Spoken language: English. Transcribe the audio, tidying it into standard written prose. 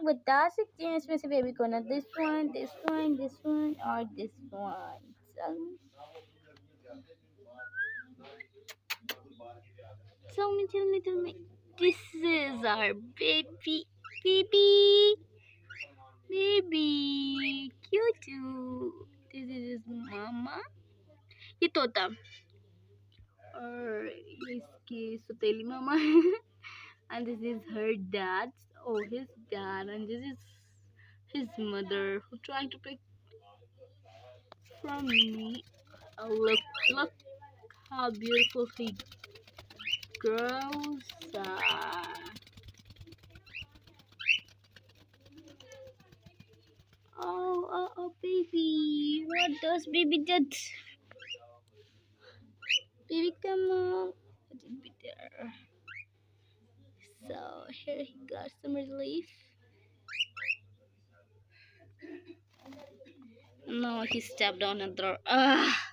magbatasik din si baby ko na this one, or this one. Tell me. This is our baby, cute. This is his mama. Ito ta. Or इसकी सुतेली mama. And this is her dad. Oh, his dad. And this is his mother who trying to pick from me. Oh, look how beautiful he grows. Oh, baby. What does baby did? Baby, come on. It did be there. So here he got some relief. No, he stepped on a door. Ah.